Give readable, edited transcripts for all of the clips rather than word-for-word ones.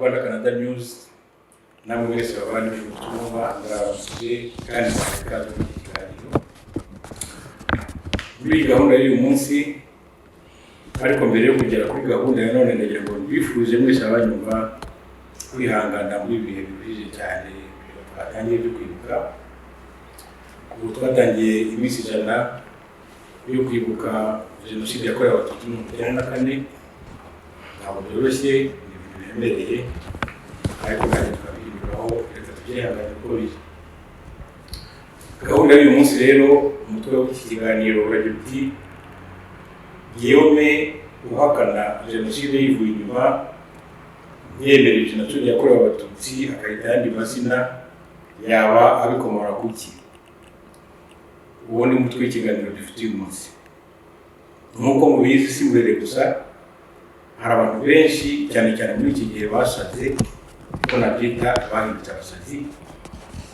Rwanda Canada News namwe wese babandi ubutumwa ndabashije kandi bakakaza mu kiganiro muri gahunda y'uyu munsi. Ariko mbere yo kugera kuri gahunda ya none ndagira ngo mbifuje mwese abanyumva kwihangana muri ibihe biruhije cyane twatangiye byo kwibuka. Ubu twatangiye iminsi 100 yo kwibuka jenoside yakorewe Abatutsi mu 1994. ntabwo byoroshye, ni ibintu biremereye, ariko kandi tukabihinduraho, reka tubyihangane uko biri. Gahunda y'uyu munsi rero, umutwe w'iki kiganiro uragira uti Guillaume uhakana jenoside yivuye inyuma yemereye jenoside yakorewe Abatutsi akahita yandi mazina yaba abikomora kuki. Uwo ni umutwe w'ikiganiro dufite uyu munsi. Nk'uko mubizi si Murere gusa, hari abantu benshi cyane cyane muri iki gihe basaze, ko nabyita bahindutse abasazi,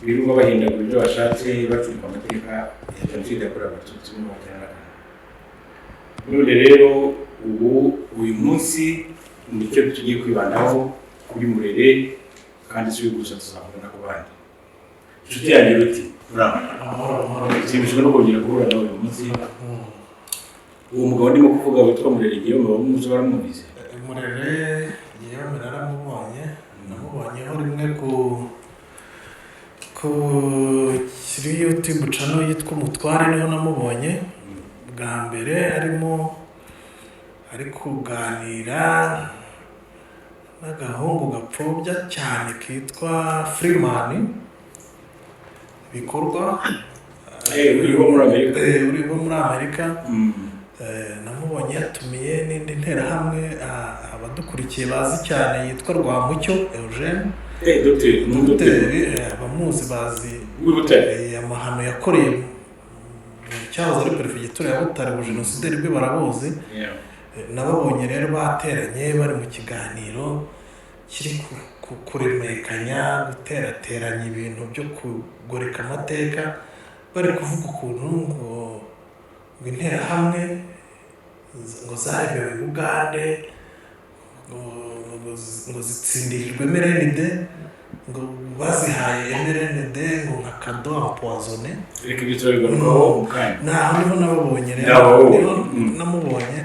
birirwa bahindagura ibyo bashatse bacurika amateka ya jenoside yakorewe Abatutsi mu 1994. None rero uyu munsi nicyo tugiye kwibandaho kuri Murere, kandi si gusa tuzavugana ku bandi. Inshuti yanjye ruti nshimishijwe no kongera guhura nawe uyu munsi. Uwo mugabo ndimo kuvuga witwa Murere Guillaume, bamuzi baramubize? Murere Guillaume naramubonye rimwe kuri YouTube channel yitwa Umutware, niho namubonye bwa mbere ari kuganira n'agahungu gapfobya cyane kitwa Freeman bikorwa uriho muri Amerika. Namubonye yatumiye n'indi nterahamwe abadukurikiye bazi cyane yitwa Rwamucyo Eugene, dogiteri abamuzi bazi amahano yakoreye cyahoze ari perefegitura ya Butare mu jenoside rwe baraboze. Nababonye rero bateranye bari mu kiganiro kiri kuremekanya guterateranya ibintu byo kugoreka amateka, bari kuvuga ukuntu ngo interahamwe ngo zaremewe Uganda, ngo zitsindirijwe MRND, ngo bazihaye MRND ngo nka kado empoisonné. Reka bitorerwaho kandi naho niho nababonye rero, namubonye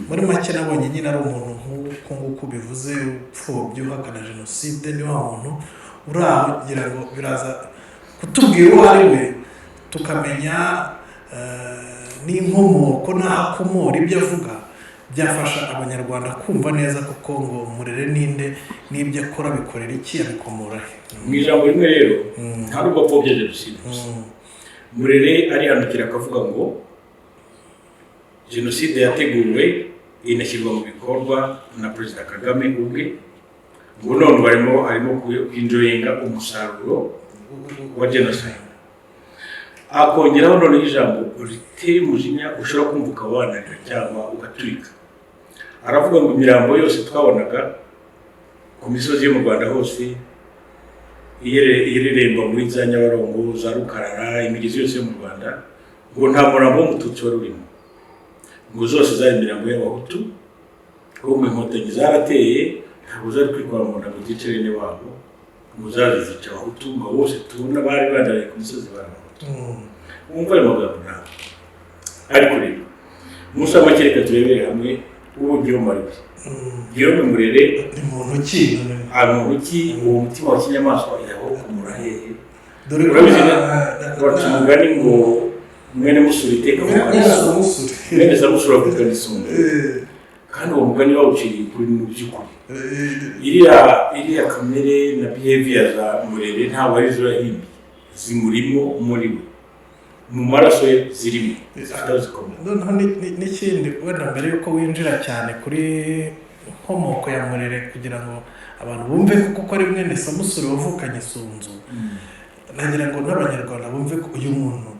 muri make nabonye nyine ari umuntu nk'uko bivuze upfobya uhakana jenoside. Ni wa muntu uragira ngo biraza kutubwira uwo ari we, tukamenya n'inkomoko n'ahakomora ibyo avuga, byafasha abanyarwanda kumva neza kuko ngo Murere ninde n'ibyo akora bikorera iki, abikomora mu ijambo rimwe. Rero nta nubwo apfobya jenoside gusa. Murere arihandukira akavuga ngo jenoside yateguwe inashyirwa mu bikorwa na Perezida Kagame ubwe, ngo none arimo kwinjoyinga umusaruro wa jenoside. Akongeraho none ijambo riteye umujinya ushobora kumva ukabananira cyangwa ugaturika. Aravuga ngo imirambo yose twabonaga ku misozi yo mu Rwanda hose, ireremba muri za Nyabarongo, za Rukarara, imigezi yose yo mu Rwanda, ngo nta murambo w'Umututsi wari urimo, ngo zose zari imirambo y'Abahutu. Ubwo inkotanyi zarateye ntabwo zari kwikora mu nda ngo zice bene wabo, ngo zazica Abahutu, ngo bose tubona bari bandariye ku misozi b'Abahutu. Wumva ayo magambo ntabwo ariko rero musa make reka turebere hamwe uwo Guillaume ari we. Guillaume Murere ni muntu ki? uwo mutima wa kinyamaswa yaho kumura hehe? Urabizi baca umugani ngo mwene musura iteka mwene za musura kugana isumba, kandi uwo mugani bawuciriye kuri mu by'ukuri. Iriya kamere na behavior za Murere ntabwo ari zirahimbi, zimurimo muri we, mu maraso ye zirimo zitazikomeye. Noneho n'ikindi wenda mbere yuko winjira cyane kuri nkomoko ya Murere, kugira ngo abantu bumve kuko ari mwene Samusure wavukanye Sunzu, nagira ngo n'abanyarwanda bumve ko uyu muntu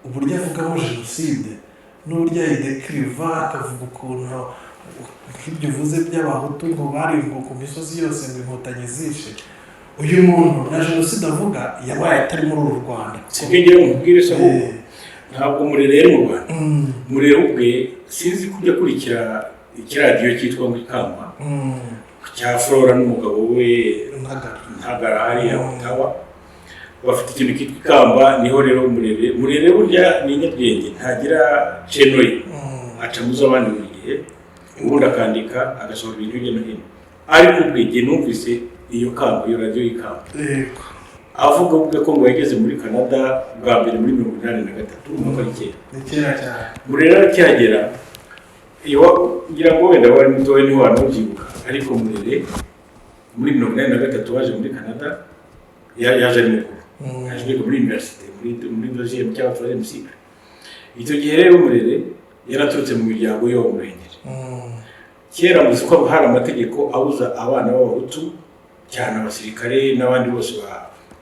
uburyo avugamo jenoside n'uburyo ayidekiriva, akavuga ukuntu nk'ibyo uvuze by'Abahutu ngo bari ngo ku misozi yose ngo inkotanyi zishe. Uyu muntu na jenoside avuga yabaye atari muri uru Rwanda. Sibyo mubwire se ahubwo ntabwo Murere yari mu Rwanda. Murere ubwe sinzi kujya kurikira ikiradiyo cyitwa ngo Ikamba, cya Flora n'umugabo we ntagara hariya Ottawa bafite ikintu kitwa ikamba. Niho rero Murere burya ni nyabwenge, ntagira cenoye, aca muzo abandi buri gihe, ubundi akandika agasohora ibintu hirya no hino. Ariko ubwenge numvise iyo kamba, iyo radio y'ikamba, avuga ubwe ko ngo yageze muri Canada bwa mbere muri 1983 umwaka w'ikera cyane. Murere cyagera iyo ngira ngo wenda wari mutoye ni wano ubyibuka, ariko Murere muri 1983 waje muri Canada yaje ari mukuru, yaje muri university muri deuxième cyangwa troisième cycle. Icyo gihe rero Murere yaraturutse mu miryango yo mu Ruhengeri. Kera muzi ko hari amategeko abuza abana b'abahutu cyane abasirikare n'abandi bose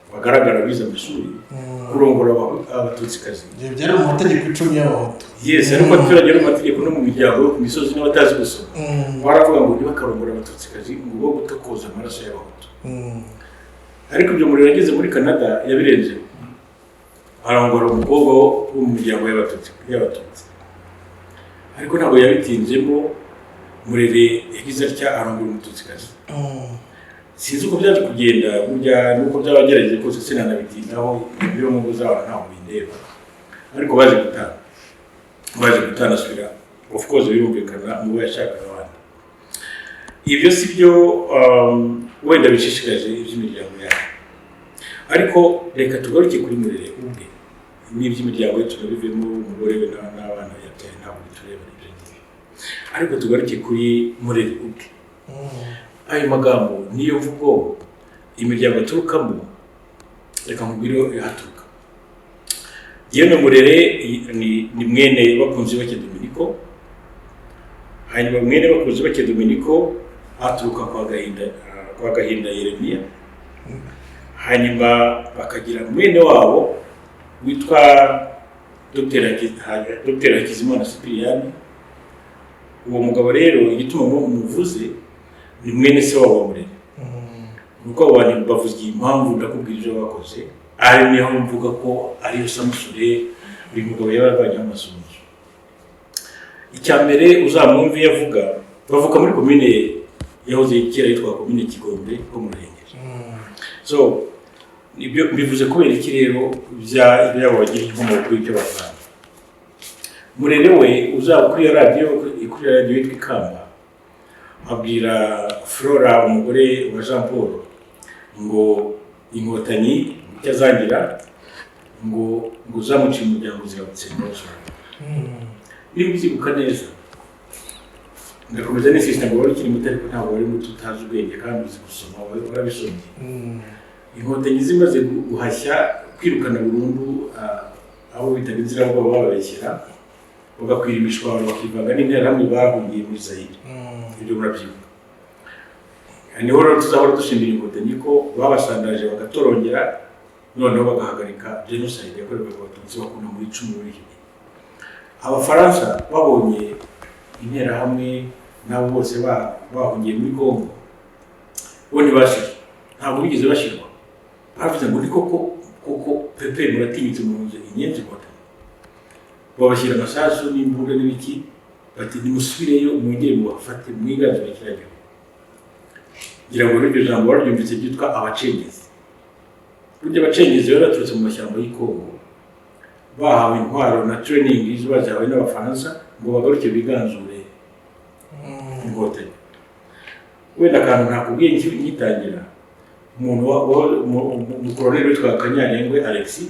bagaragara bize amashuri kurongora abatutsikazi. Byari mu mategeko 10 y'abahutu. Yes, ariko abaturage no mategeko no mu miryango yo ku misozi n'abatazi gusoma baravuga ngo ntibakarongora abatutsikazi ngo bo gutakoza amaraso y'abahutu. Ariko ibyo Murere yageze muri Canada yabirenze, arongora umukobwa wo mu miryango y'abatutsi. Ariko ntabwo yabitinzemo. Murere yagize atya arongora umututsikazi. Sinzi uko byaje kugenda, burya nuko byabagerageje kose sinanabitindaho, ibyo mu ngo z'abantu ntabwo bindeba. Ariko baje gutana asubira, of course birumvikana mu yashakaga abandi. Ibyo si byo wenda bishishikaje iby'imiryango yabo. Ariko reka tugaruke kuri Murere ubwe n'iby'imiryango ye tunabivemo, umugore we n'abana yabyaye ntabwo bitureba ibyo ngibyo. Ariko tugaruke kuri Murere ubwe. Ayo magambo niyo mvugo imiryango aturukamo, reka nkubwire yaturuka. Yewe Murere ni mwene bakunzi bake Dominiko, hanyuma mwene bakunzi bake Dominiko aturuka kwa Gahinda Yeremia, hanyuma bakagira mwene wabo witwa Dr. Hakizimana Cyprien. Uwo mugabo rero igituma umuvuze ni mwene se wabo Murere. Nuko abantu bavuze impamvu ndakubwira ibyo bakoze, ari niho mvuga ko ari Samusure uyu mugabo yabavanye amasunzu. Icyambere uzamwumve yavuga, bavuka muri komine yahoze kera yitwa komine Kigombe ko mu Ruhengeri. So nibyo bivuze kubera iki rero byabo bagira inkomoko y'ibyo bavana. Murere we uzaba kuri radio yitwa Ikamba, abwira Flora umugore wa Jean Paul ngo inkotanyi cyazangira ngo uzamuca umuryango zirabutsembaje. Niba uzibuka neza, ndakomeza n'isisita ngo wari ukiri muto ariko ntabwo wari muto utazi ubwenge kandi uzi gusoma, warabisomye. Inkotanyi zimaze guhashya kwirukana burundu abo bitaga inzira bwo bababeshyira, bagakwira imishwaro bakivanga n'interahamwe bahungiye muri Zaire. Ibyo murabyibuka. Niho rero tuzahora dushimira Inkotanyi ko babasandaje bagatorongera, noneho bagahagarika genocide yakorewe Abatutsi bakunda muri 10. Abafaransa babonye interahamwe nabo bose bahungiye muri Congo, bo ntibashira, ntabwo bigeze bashirwa. Bavuze ngo ni koko pepe muratinyitse mu nzu inyenzi Inkotanyi. Babashyira amasasu n'imbunda n'ibiki, bati nimusubireyo mwongere mubafate mwiganzure kirajyo. Ngira ngo n'ibyo jambo waryumvise byitwa abacengezi. Burya abacengezi baraturutse mu mashyamba y'Kongo, bahawe intwaro na training bazahawe n'Abafaransa ngo bagaruke biganzure Inkotanyi. Wenda akantu ntakubwiye ngitangira, umuntu umukoloneli witwa Kanyarengwe Alexis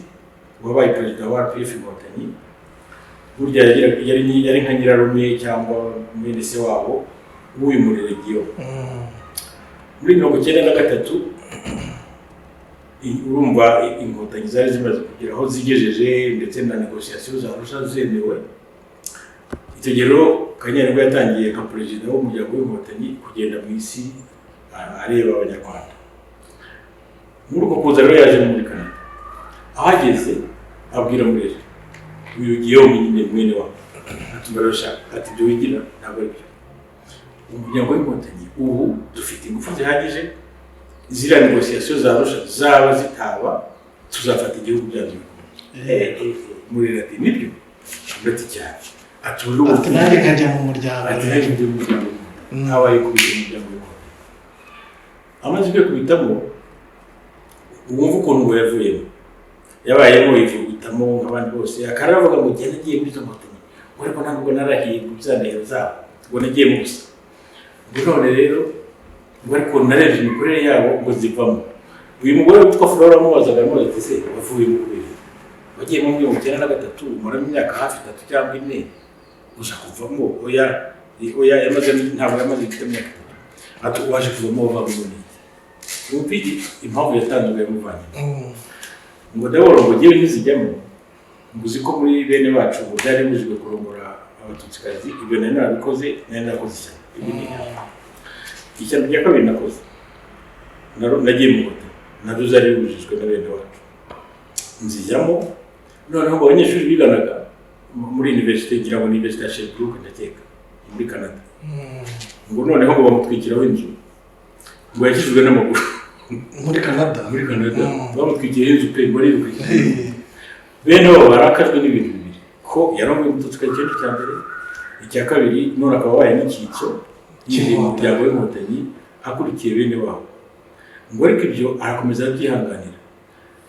wabaye perezida wa RPF Inkotanyi, burya yari nka nyirarume cyangwa mwene se wabo w'uyu Murere Guillaume. Muri 1993 urumva Inkotanyi zari zimaze kugera aho zigejeje ndetse na negociation za Arusha zemewe. Icyo gihe rero Kanyarengwe yatangiye nka perezida w'umuryango w'Inkotanyi kugenda mu isi areba Abanyarwanda. Muri uko kuza rero yaje muri Canada, ahageze abwira Murere uyu Guillaume nyine mwene wabo atubarasha ati byo wigira ntabwo ari byo. Umuryango w'Inkotanyi ubu dufite ingufu zihagije, ziriya negociation za Arusha zaba zitaba tuzafata igihugu byanze. Murere ati nibyo ndati cyane ati nanjye nkajya mu muryango, ati nanjye ndi mu muryango, habaye kubita umuryango w'Inkotanyi. amaze kwikubitamo wumva ukuntu ngo yavuyemo yabayemo yivugutamo nk'abandi bose akaravuga ngo genda agiye muri izo nkotanyi ngo ariko ntabwo narahiye ku byantero zabo ngo nagiye mu busa none rero ngo ariko narebye imikorere yabo ngo zivamo uyu mugore witwa Flora amubazaga ati se wavuye mu kubiri wagiye mu 1993 muri imyaka hafi 3 cyangwa 4 uza kuvamo oya yamaze ntabwo yamaze imyaka ati waje kuvamo bavamo umupigi impamvu yatanzwe yamuvanye ngo ndabona ngo giye nizijyamo nguzi ko muri bene bacu ngo byari bujijwe kurongora abatutsikazi ibyo nari nabikoze cyane icyano cyakabiri nakoze nagiye mu hotel nazo zari bujijwe na bene wacu nzijyamo noneho abanyeshuri biganaga muri university ngira ngo university ya Sherbrooke ndakeka muri Canada ngo noneho ngo bamutwikiraho inzu ngo yakijwe n'amaguru muri Canada bamutwikira inzu pe muri bene bo barakajwe n'ibintu bibiri ko yarongoye umututsikazi cya mbere icya kabiri none akaba wabaye n'icyicyo y'umuryango w'inkotanyi akurikiye bene wabo ngo ariko ibyo arakomeza abyihanganira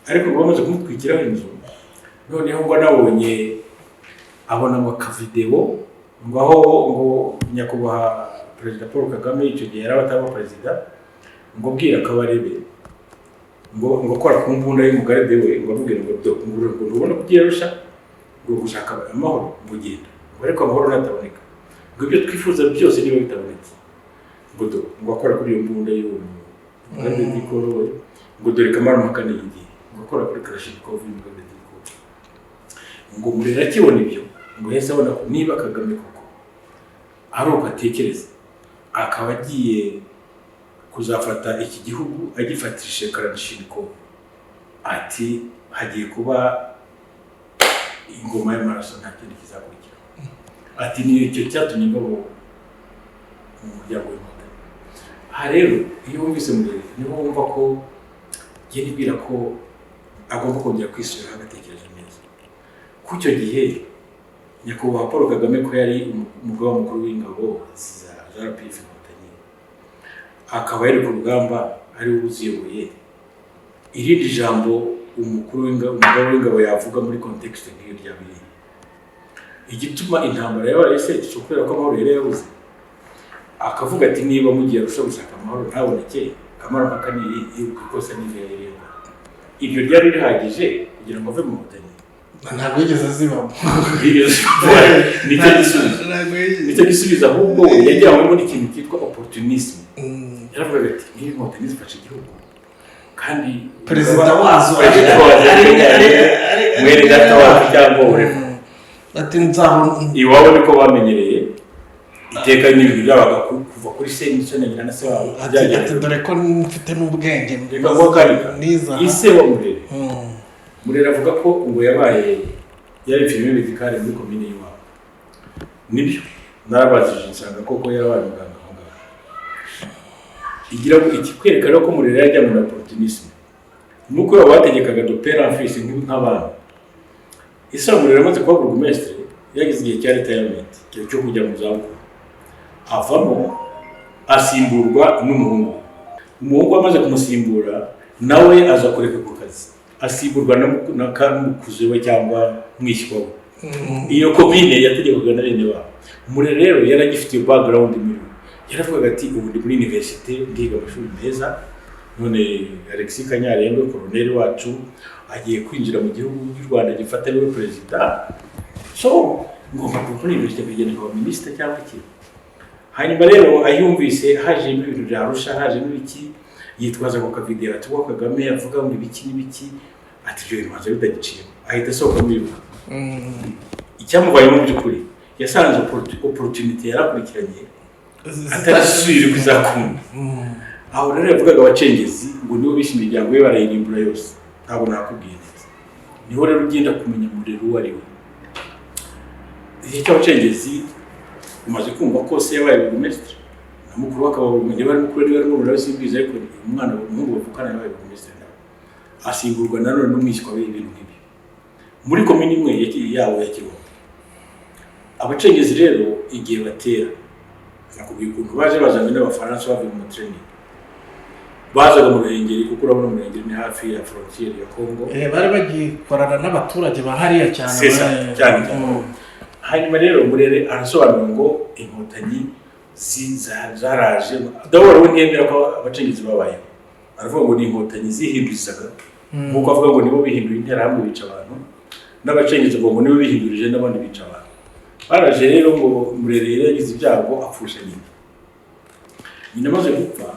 ariko ngo bamaze kumutwikiraho inzu noneho ngo nabonye abona mu kavideo ngo aho ngo nyakubahwa Perezida Paul Kagame icyo gihe yarabataba perezida ngo bwira Kabarebe ngo akora ku mbunda y'umugaride we ngo avuge ngo ubona kugiye rusha ngo gushaka amahoro ngo genda ngo ariko amahoro nataboneka ngo ibyo twifuza byose niba bitabonetse ngo akora kuri iyo mbunda y'umugaride dikoro we ngo dore Kamara Makane yigiye ngo akora kuri Kalashnikov y'umugaride dikoro ngo murera kibona ibyo ngo yese abona ko niba Kagame koko ari uko atekereza akaba agiye kuzafata iki gihugu agifatishe Kalashnikov ati hagiye kuba ingoma y'amaraso nta kindi kizakurikira ati ni icyo cyatumye ngabo mu muryango w'inkotanyi aha rero iyo wumvise muri niho wumva ko genda ibwira ko agomba kongera kwisubira agatekereje neza ku icyo gihe nyakubahwa Paul Kagame ko yari umugaba mukuru w'ingabo za RPF inkotanyi akaba yari ku rugamba ari uziyoboye irindi jambo umukuru w'ingabo yavuga muri context nk'iyo ryabiri igituma intambara yabaye cyo kubera ko amahoro yari yabuze akavuga ati niba mugiye gushaka gushaka amahoro ntaboneke Kamara Makane ikosa n'ibyo ibyo ryari rihagije kugira ngo ave mu nkotanyi ntabwo yigeze zibamo nicyo gisubizo ahubwo yajyanywe n'ikintu cyitwa opportunisme yaravuga ati niba inkotanyi zifashe igihugu kandi perezida wazo mwere data wacu cyangwa ureko ati nzabona iwabo niko bamenyereye iteka n'ibintu byabaga kuva kuri se n'isonera na se wabo ati dore ko mfite n'ubwenge niza ise wa Murera avuga ko ngo yabaye yari filime medicale muri commune y'iwabo nibyo narabazije nsanga koko yarabaye muganga aho ngaho igira ngo ikikwerekana ko Murera yajya mu opportunisme nuko yabategekaga dopera afise nk'abana isa Murera amaze kuba burugumestre yagize igihe cya retirement cyo kujya mu zabukuru avamo asimburwa umuhungu amaze kumusimbura nawe aza kureka ku kazi asimburwa na kamukuze we cyangwa mwishywa we iyo komine yategekaga na bene wabo Murera rero yaragifite background muri yaravuga ati ubu ndi muri university ndiga amashuri meza none Alexis Kanyarengwe colonel wacu agiye kwinjira mu gihugu cy'u Rwanda gifata niwe president so ngomba gukora university kugenda kuba minister cyangwa iki hanyuma rero ayumvise haje ibintu byarusha haje n'ibiki yitwaza ko kavideo ati wa Kagame yavuga ngo ibiki n'ibiki ati byo bimaze bidagiciye ahita sohoka muri bo icyamubaye mu byukuri yasanze opportunity yarakurikiranye atasubira kuzakunda aho rero yavugaga abacengezi ngo nibo bishimira imiryango ye barayirimbura yose ntabwo nakubwiye neza niho rero ugenda kumenya Murera uwo ari we icyo abacengezi umaze kumva ko se yabaye burugumestre na mukuru wakaba burugumestre bari mukuru ari barimo barabisibiza ariko umwana umuhungu bavukana yabaye burugumestre nawe asimburwa na none n'umwishywa we ibintu nk'ibyo muri komini imwe yawo ya Kirundo abacengezi rero igihe batera nakubwiye ukuntu baje bazanye n'abafaransa bavuye mu training bazaga mu Ruhengeri kuko urabona mu Ruhengeri ni hafi ya frontier ya Congo bari bagikorana n'abaturage bahariya cyane cyane. Hanyuma rero Murere arasobanura ngo inkotanyi zaraje dawora we ntiyemera ko abacengezi babayeho, aravuga ngo ni inkotanyi zihindurizaga nk'uko avuga ngo nibo bihinduye interahamwe bica abantu, n'abacengezi ngo nibo bihindurije n'abandi bica abantu. Baraje rero ngo Murere yagize ibyago apfusha nyina amaze gupfa,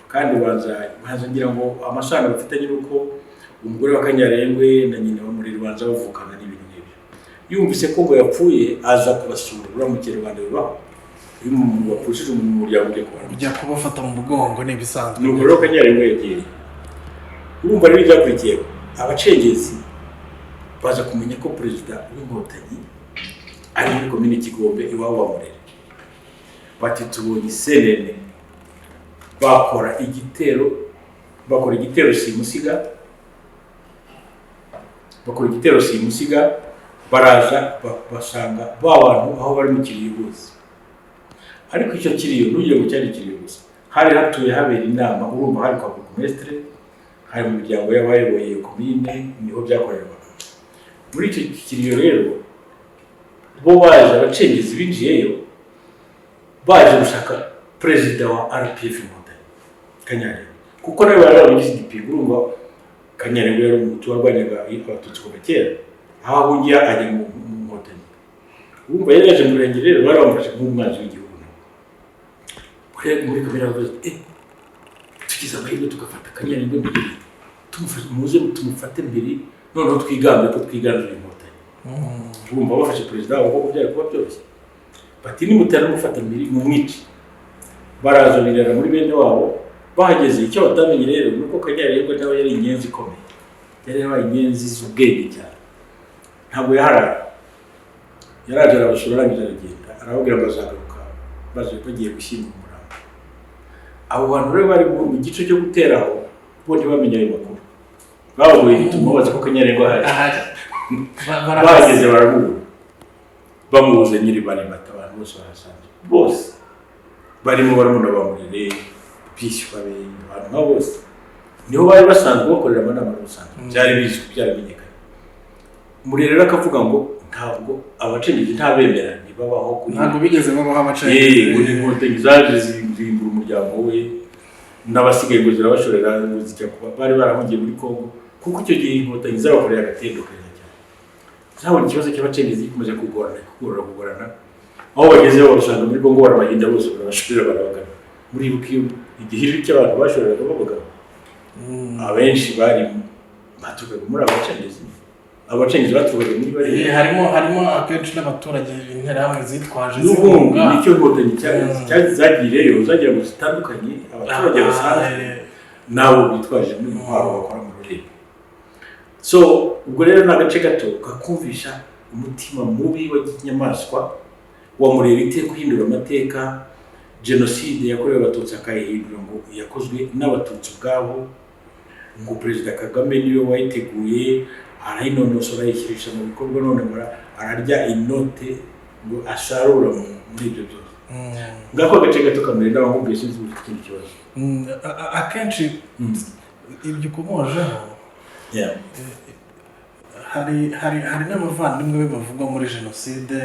kandi banza ngira ngo amasano bafitanye nuko umugore wa Kanyarengwe na nyina wa Murere banza bavukana n'ibintu nk'ibyo. Yumvise ko ngo yapfuye aza kubasura uramukira Rwanda bibaho, uyu muntu wapfushije mu muryango ujya kubafata mu mugongo n'ibisanzwe. Nuko rero Kanyarengwe yagiye, urumva rero ibyakurikiyeho abacengezi baza kumenya ko perezida w'inkotanyi ari muri komine Kigombe iwabo wa Murere. Bati tubonye Senene bakora igitero simusiga, baraza basanga ba bantu aho bari mu kiriyo gusa. Ariko icyo kiriyo n'ugiye ngo cyari kiriyo gusa, hari hatuye habera inama, urumva hari kwa burugumestre, hari mu miryango y'abayoboye komine, niho byakorerwaga. Muri icyo kiriyo rero bo baje abacengezi binjiyeyo baje gushaka perezida wa RPF Inkotanyi Kanyarengwe, kuko nawe bari bagize igipingu. Urumva Kanyarengwe yari umutu warwanyaga abatutsi kuva kera, aho ahungiye ajya mu Nkotanyi. Urumva yari yaje mu Ruhengeri rero bari bamufashe nk'umwanzi w'igihugu. Muri kamera bavuze tugize amahirwe tugafata Kanyarengwe mbere, muze tumufate mbere, noneho twigambe ko twiganjura Inkotanyi. Urumva bafashe perezida wabo ko byari kuba byoroshye. Bati nimutera mufata mbere mu mwici. Barazonirana muri bene wabo, bahageze icyo batamenye rero nuko Kanyarengwe nawe yari inyenzi ikomeye, yari yabaye inyenzi z'ubwenge cyane. Ntabwo yaraje arabasura arangije aragenda, arababwira bazagaruka baje bagiye gushyingura umurambo. Abo bantu rero bari mu gice cyo guteraho bo ntibamenye ayo makuru, babagoye igituma baza ko Kanyarengwe ahari. Bageze baramubura, bamubuze nyiri barimata, abantu bose barasanzwe, bose barimo baramuna ba Murere, bishywa be, abantu nka bose niho bari basanzwe bakorera amanama rusanzwe, byari bizwi byaramenyekanye. Murere rero akavuga ngo ntabwo abacengezi ntabemera ntibabaho, ntabwo bigeze babaho abacengezi. Ngo inkotanyi zaje zimbura umuryango we n'abasigaye ngo zirabashorera ngo zijya kuba bari barahungiye muri Congo, kuko icyo gihe inkotanyi zabakorera agatendo keza cyane. Zabona ikibazo cy'abacengezi gikomeje kugorana, aho bagezeho barasanga muri Congo barabahinda bose barabashorera barabagana. Muri bukiyo igihiri cy'abantu bashoreraga babagana, abenshi bari batukaga muri abacengezi batukaga muri bari harimo akenshi n'abaturage interahamwe zitwaje zihunga. Nicyo inkotanyi zagiyeyo zagira ngo zitandukanye abaturage basanzwe nabo bitwaje n'intwaro bakora mu rurimi. So ubwo rero ni agace gato kakumvisha umutima mubi wa kinyamaswa wa Murere iteka guhindura amateka. Jenoside yakorewe abatutsi akayihindura ngo yakozwe n'abatutsi ubwabo, ngo Perezida Kagame niwe wayiteguye, arayinonosora yishyirisha mu bikorwa, none ararya inote ngo asarura muri ibyo byose. Ngako agace gato kamere n'abahubwiye sinzi ikindi kibazo. Akenshi ibyo ukomojeho hari n'abavandimwe be bavugwa muri Jenoside,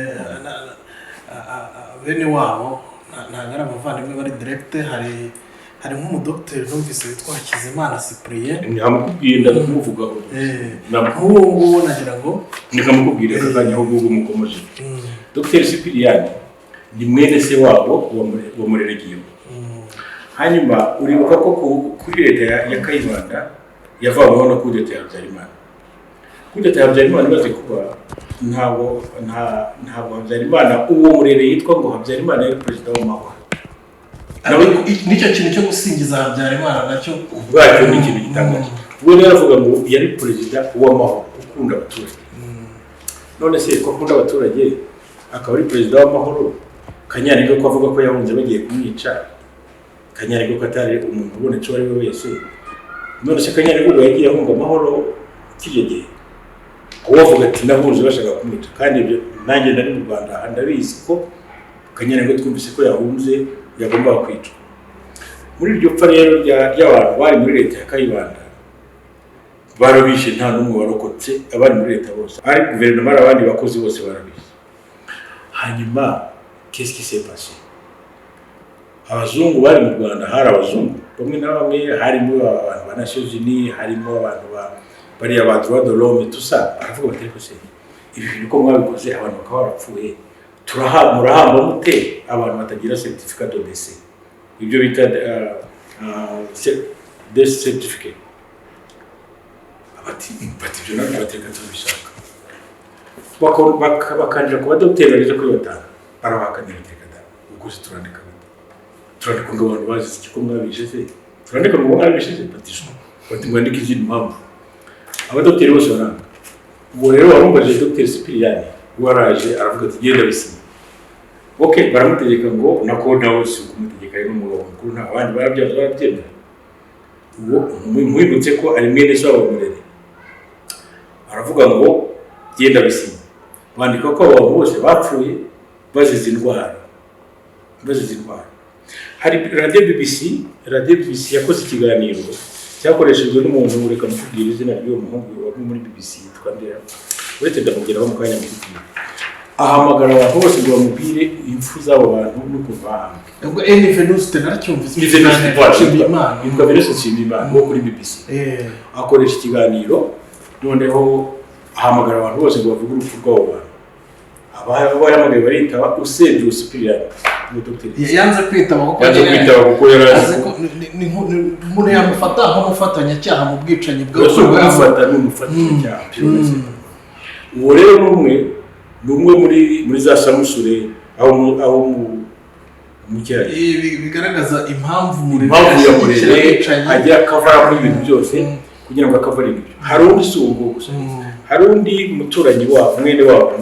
bene wabo ntabwo ari abavandimwe bari direct. Hari nk'umudokiteri numvise witwa Hakizimana Cyprien, ntamukubwiye ndamuvugaho n'uwo nguwo nagira ngo nikamukubwire kazanya aho gugu mukomeje. Dr. Cyprien ni mwene se wabo wa Murere Guillaume. Hanyuma uribuka ko kuri leta ya Kayibanda yavaweho no kudeta ya Habyarimana. Kudeta ya Habyarimana imaze kuba, ntabwo Habyarimana uwo Murere yitwa ngo Habyarimana yari perezida w'amahoro. Nicyo kintu cyo gusingiza Habyarimana nacyo ubwacyo ni ikintu gitangaje. Ubwo rero avuga ngo yari perezida w'amahoro ukunda abaturage. None se ko akunda abaturage akaba ari perezida w'amahoro, Kanyarengwe ko avuga ko yahunze bagiye kumwica, Kanyarengwe ko atari umuntu ubonetse uwo ari we wese, none se Kanyarengwe yagiye ahunga amahoro kiryo gihe, uwavuga ati nahunze bashaka kumwica. Kandi ibyo nanjye ndari mu Rwanda ndabizi ko Kanyarengwe twumvise ko yahunze yagomba kwicwa. muri iryo pfa rero ry'abantu bari muri leta ya Kayibanda barabishe nta n'umwe warokotse abari muri leta bose ari guverinoma abandi bakozi bose barabishe hanyuma qu'est-ce qui s'est passé abazungu bari mu Rwanda hari abazungu bamwe na bamwe harimo abantu ba Nations Unies harimo abantu bari aba droit de l'homme tout ça baravuga bati ko se ibi bintu ko mwabikoze abantu bakaba barapfuye murahamba mute abantu batagira certificat de décès ibyo bita death certificate bati byo nabyo bateka tubishaka bakandira ku badokiteri baje kwibatanga arabakanira tekada ubwo turandika ngo abantu bazi iki ko mwabishe se turandika ngo mwabishe se bati mwandike izindi mpamvu abadokiteri bose baranga ubwo rero warumbaje Dr Sipiriyani waraje aravuga ati genda bisinya okay baramutegeka ngo nako nawe si kumutegeka ari n'umugabo mukuru nta abandi barabyemera ubwo mwibutse ko ari mwene so abamurere aravuga ngo genda bisinya bandika ko abantu bose bapfuye bazize indwara hari radio BBC yakoze ikiganiro cyakoreshejwe n'umuntu ureka mukubwira izina ry'uwo muhungu wa muri BBC twandera uretse ndamugeraho mu kanya mukubwira ahamagara abantu bose ngo bamubwire impfu z'abo bantu n'uko bahambwe ubwo Venuste naracyumvise Imana Nshimiyimana wo kuri BBC akoresha ikiganiro noneho ahamagara abantu bose ngo bavuge urupfu rw'abo bantu abahamagaye baritaba usebye Sipiriyani yanze kwitaba kuko yarazi ko umuntu yamufata nk'umufatanyacyaha mu bwicanyi n'umufatanyacyaha uwo rero n'umwe muri za Samusure aho mu cyayi bigaragaza impamvu ya Murere ajya kavara muri ibintu byose kugira ngo akavare ibyo hari undi sugo gusa hari undi muturanyi wa mwene wabo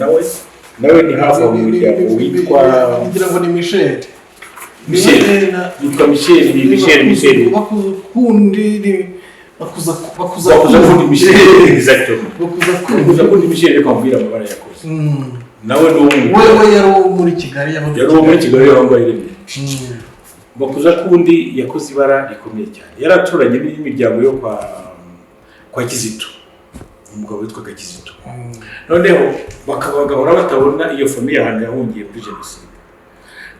nawe ni hafi mu muryango witwa ngira ngo ni Michel yitwa Michel bakundi bakuza kundi Michel exactement bakuza kundi Michel ko ambira amabara yakoze nawe wewe yari muri Kigali yambaye ireme bakuza kundi yakoze ibara rikomeye cyane yaraturanye n'imiryango yo kwa Kizito umugabo witwa Kizito noneho bakabagahora batabona iyo famille ahantu yahungiye muri jenoside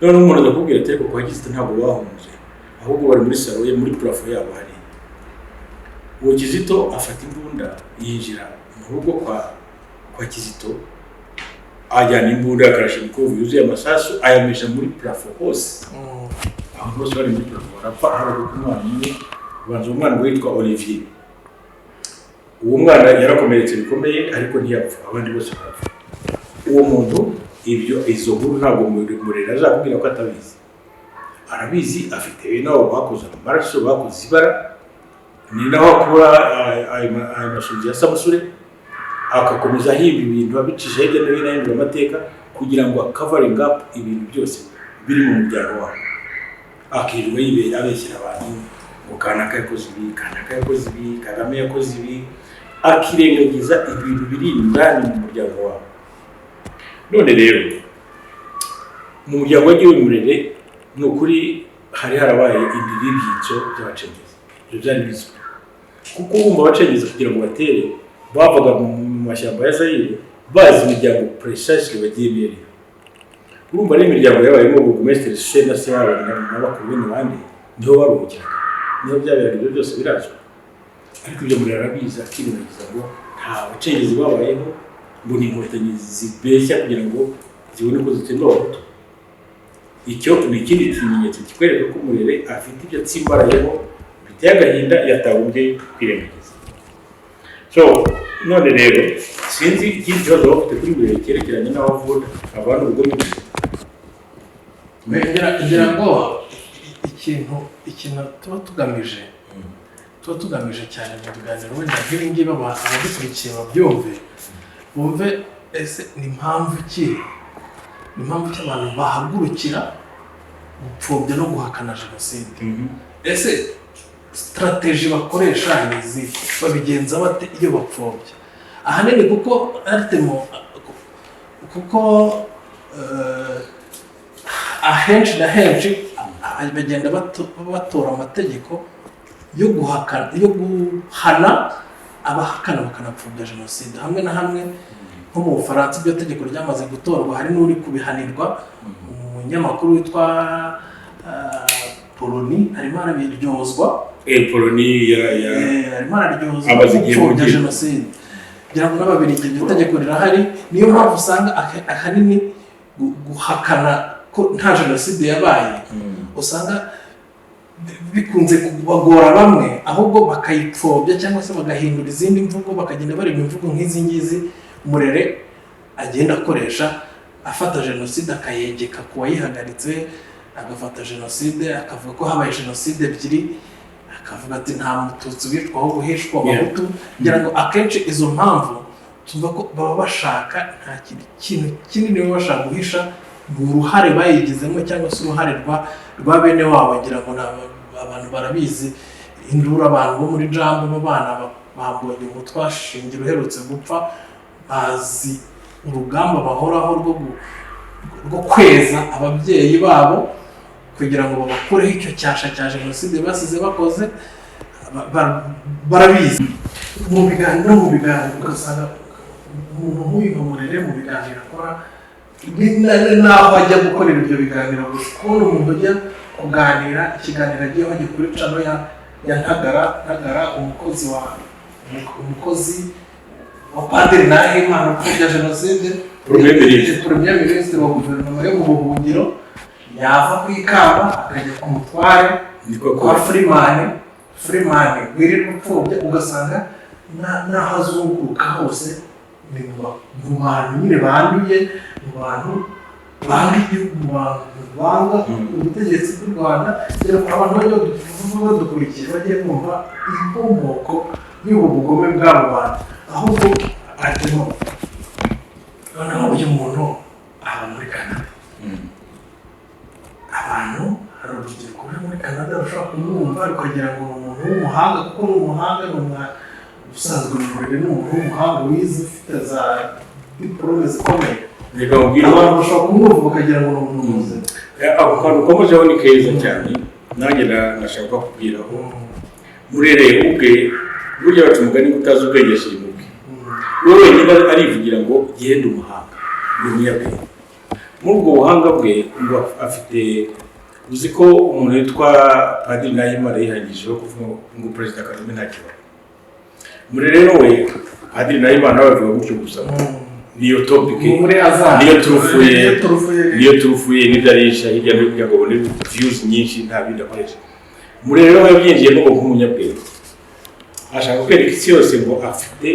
none umuntu akubwira ati ko kwa Kizito ntabwo bahunze ahubwo bari muri salo ye muri plafo yabo hari uwo Kizito afata imbunda yinjira mu rugo kwa Kizito ajyana imbunda akarasha imikovu yuzuye amasasu ayamisha muri plafo hose aho bose bari muri plafo barapfa hari umwana umwe banza umwana witwa Olivier uwo mwana yarakomeretse bikomeye ariko ntiyapfa abandi bose barapfa uwo muntu izo nkuru ntabwo Murere azakubwira ko atabizi arabizi afite nabo bakoze amaraso bakoze ibara ni naho akura ayo mashuri ya Samusure akakomeza himba ibintu abicisha hirya no hino yandura amateka kugira ngo covering up ibintu byose biri mu muryango wawe akirirwa yibera abeshyira abantu ngo kanaka yakoze ibi Kagame yakoze ibi akirengagiza ibintu biri indani mu muryango wawe none rero mu muryango w'igihugu Murere ni ukuri hari harabaye ibyitso by'abacengezi ibyo byari bizwi kuko bumva abacengezi kugira ngo batere bavaga mu mashyamba ya Zaire bazi imiryango precisely bagiye berera urumva ari imiryango yabayemo Burugumesitiri Sena Sehaba n'abakuru n'abandi niho baruhukira niho byaberaga ibyo byose birazwi ariko ibyo Murere arabizi akirengagiza ngo nta bacengezi babayeho ngo ni inkotanyi zibeshya kugira ngo zibone ko zitsemba abahutu icyo ni ikindi kimenyetso kikwereka ko Murere afite ibyo atsimbarayeho biteye agahinda yatabumbye kwirengagiza so none rero sinzi ikindi kibazo bafite kuri Murere cyerekeranye n'aho avuga abantu ubwo ngira ngo ikintu tuba tugamije cyane mu biganiro wenda nk'ibi ngibi abadukurikiye babyumve bumve ese ni impamvu ki abantu bahagurukira gupfobya no guhakana jenoside ese strategy bakoresha nizi babigenza bate iyo bapfobya ahanini kuko ahenshi bagenda batora amategeko yo guhana abahakana bakanapfobya jenoside. Hamwe na hamwe nko mu Bufaransa iryo tegeko ryamaze gutorwa, hari n'uri kubihanirwa. Umunyamakuru witwa Poloni arimo arabiryozwa. Poloni arimo araryozwa gupfobya jenoside. Kugira ngo n'Ababiligi iryo tegeko rirahari, niyo mpamvu usanga ahanini guhakana ko nta jenoside yabaye usanga bikunze kubagora bamwe, ahubwo bakayipfobya cyangwa se bagahindura izindi mvugo, bakagenda bareba imvugo nk'izi ngizi Murere agenda akoresha, afata jenoside akayegeka ku wayihagaritse, agafata jenoside akavuga ko habaye jenoside ebyiri, akavuga ati nta Mututsi wicwa ahubwo hishwa Abahutu. Kugira ngo akenshi izo mpamvu tuvuga ko baba bashaka nta kintu kinini baba bashaka guhisha, mu ruhare bayigizemo cyangwa se uruhare rwa bene wabo. Ngira ngo abantu barabizi, indura abantu bo muri Jambo b'abana bambonye umutwe Shingiro uherutse gupfa, bazi urugamba bahoraho rwo kweza ababyeyi babo kugira ngo babakureho icyo cyasha cya jenoside basize bakoze. Barabizi mu biganiro ugasanga umuntu nk'uyu Murere mu biganiro akora naho ajya gukorera ibyo biganiro gusa, kubona umuntu ujya kuganira ikiganiro agiyeho gikuri cano ya Ntagara, umukozi wa Padiri Nahimana upfobya jenoside, Premier Ministre wa guverinoma yo mu buhungiro, yava ku ikamba akajya ku mutware kwa Freeman wirirwa upfobya, ugasanga n'aho azunguruka hose ni mu bantu nyine banduye, mu bantu banga igihugu, mu bantu banga ubutegetsi bw'u Rwanda. Kugira ngo abantu badukurikiye bajye bumva inkomoko y'ubu bugome bw'abo bantu, ahubwo arimo noneho uyu muntu aba muri Canada. Abantu hari urubyiruko ruri muri Canada rushobora kumwumva rukagira ngo ni umuntu w'umuhanga, kuko ni umuhanga, ni usanzwe Murere ni umuntu w'umuhanga wize ufite za diplome zikomeye. Abantu bashobora kumwumva bakagira ngo ni umuntu muzima. Ako kantu ukomejeho ni keza cyane, nanjye nashaka kubwiraho. Murere ubwe burya baca umugani utazi ubwenge ashyira mu bwe. We wenyine arivugira ngo genda umuhanga, ni umunyabwenge. Muri ubwo buhanga bwe ngo afite, uzi ko umuntu witwa Padiri Nahimana yihangijeho kuvuga ngo Perezida Kagame nta kibazo. Murere rero we Padiri Nahimana bavuga gutyo gusa, niyo topic, niyo turufuye n'idarisha hirya no hino ngo bone views nyinshi, nta bindi akoresha. Murere rero yabyinjiyemo nk'umunyabwenge, ashaka kwereka isi yose ngo afite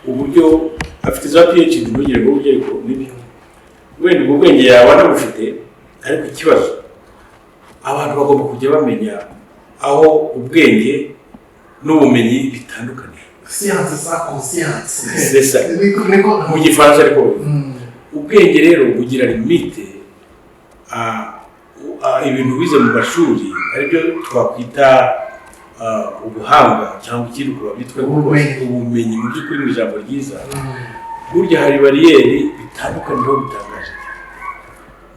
uburyo, afite za PhD ntugire ngo ujye ko n'ibyo wenda ubwo bwenge yawe anabufite, ariko ikibazo abantu bagomba kujya bamenya aho ubwenge n'ubumenyi bitandukanye. Science sa conscience, c'est ça mu gifaransa. Ariko ubwenge rero bugira limite, ibintu bize mu mashuri aribyo twakwita ubuhanga cyangwa ikindi bitwa ubumenyi mu by'ukuri mu ijambo ryiza. Burya hari bariyeri bitandukanye aho bitangaje.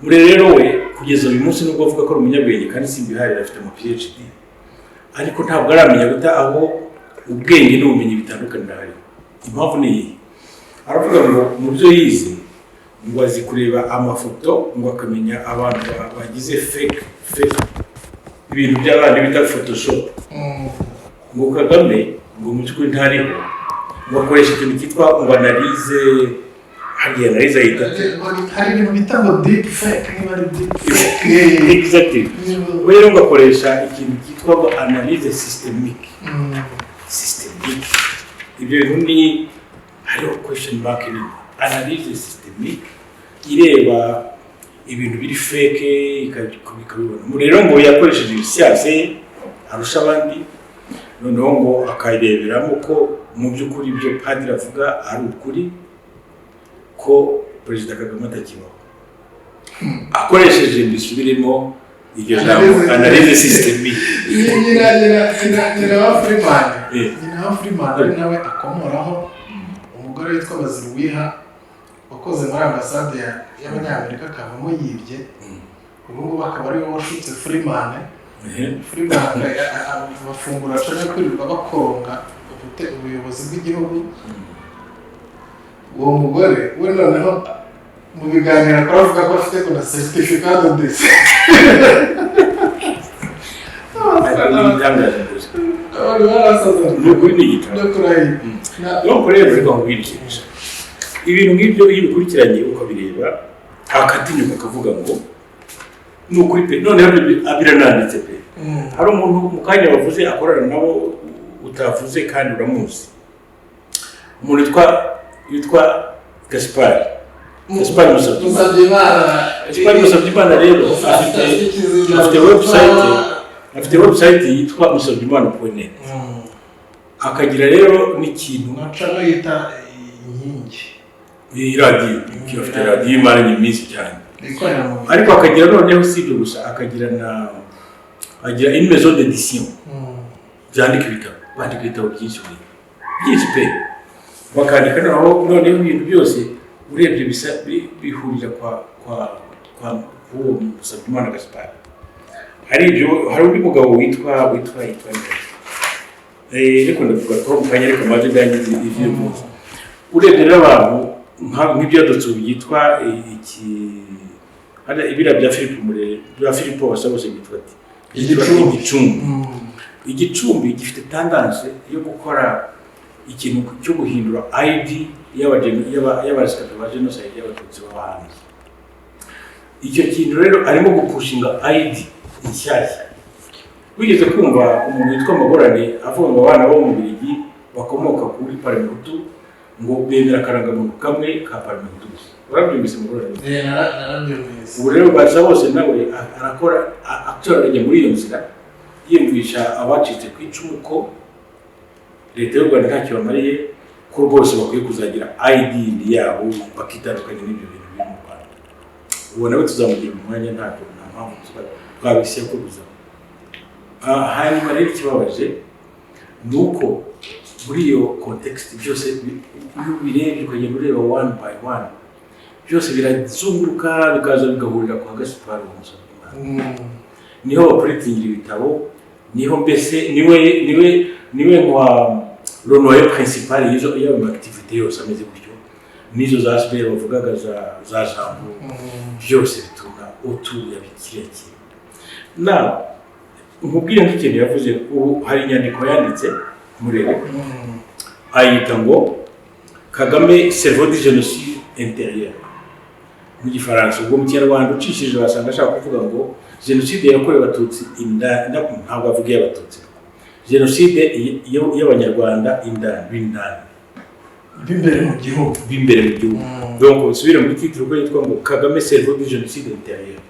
Murere rero we kugeza uyu munsi nubwo avuga ko ari umunyabwenge kandi simbihari, afite mu PhD, ariko ntabwo aramenya guta aho ubwenge n'ubumenyi bitandukanye ndahari. Impamvu ni iyi, aravuga ngo mu byo yize ngo azi kureba amafoto, ngo akamenya abantu bagize fake ibintu by'abandi bita Photoshop. Ngo Kagame ngo mu by'ukuri ntariho, ngo akoresha ikintu cyitwa ngo analyse, hari ibintu bita ngo deep fake, niba ari deep fake. Exactly. Rero ngo akoresha ikintu cyitwa ngo analyse systemique. Ibyo bintu ni hariho question mark ni analyse systemique, ireba ibintu biri fake ikabibona. Rero ngo yakoresheje siyanse arusha abandi, noneho ngo akayireberamo ko mu by'ukuri ibyo Padiri avuga ari ukuri, ko Perezida Kagame atakibaho. Akoresheje bisubiremo iryo jambo analyse systemique. Nyina wa Freeman ari nawe akomoraho, umugore witwa Baziruwiha wakoze muri ambasade y'Abanyamerika akavamo yibye. ubu bakaba ari wowe washutse Freeman Freeman bafungura cyane kwirirwa bakoronga ubuyobozi bw'igihugu. Uwo mugore we noneho mu biganiro akavuga ko afite na certificat de décès. Ibintu nk'ibyo iyo bikurikiranye ukabireba akatinyuka akavuga ngo ni ukuri pe noneho birananditse pe. Hari umuntu mu kanya bavuze akorana nabo utavuze kandi uramuzi, umuntu yitwa Gaspard Musabyimana rero afite website yitwa musabyimana.net. Akagira rero n'ikintu nacano yita inkingi radio, afite radio imaranye iminsi cyane, ariko akagira noneho si ibyo gusa, agira une maison d'édition byandika ibitabo, bandika ibitabo byinshi pe, bakandika noneho ibintu byose urebye bisa bihurira kwa uwo Musabyimana Gaspard. Hari undi mugabo witwa ariko ndavuga ko mukanyere kamaze byanjye ivyo muzi. Urebye rero abantu nk'ibyadutse yitwa hada ibira bya Philippe wasabose bitwa ati igicumbi gifite tendance yo gukora ikintu cyo guhindura ID y'abasikata ba genocide y'abatutsi b'abahanzi. Icyo kintu rero arimo gupushinga ID inshyashya. Wigeze kumva umuntu witwa Magorane avuga ngo abana bo mu Bubiligi bakomoka kuri Parmehutu ngo bemera akarangamuntu kamwe ka Parmehutu? Urabyumvise Magorane? narabyumvise. Ubu rero baza bose nawe arakora atoranye muri iyo nzira yiyumvisha abacitse ku icumu ko leta y'u Rwanda ntacyo bamariye, ko rwose bakwiye kuzagira ID yabo bakitandukanya n'ibyo bintu biri mu Rwanda. Ubu nawe tuzamugira umwanya nta mpamvu twabisiye ko guza. Hanyuma rero ikibabaje ni uko muri iyo context byose iyo birebye ukagenda ureba one by one byose birazunguruka bikaza bigahurira kwa Gaspard Musabyimana. Niho bapuritingira ibitabo, niho mbese niwe nka l'honneur principal y'ayo activité yose ameze gutyo, nizo za sipere bavugaga za jambo byose bituma utuye bikireke. Nkubwire nk'ikintu yavuze, ubu hari inyandiko yanditse Murere ayita ngo Kagame cerveau du génocide intérieur mu Gifaransa. Ubwo mu Kinyarwanda ucishije wasanga ashaka kuvuga ngo jenoside yakorewe abatutsi ntabwo avuga y'abatutsi, jenoside y'abanyarwanda b'indani b'imbere mu gihugu. Donc usubire muri titre ko yitwa ngo Kagame cerveau du génocide intérieur.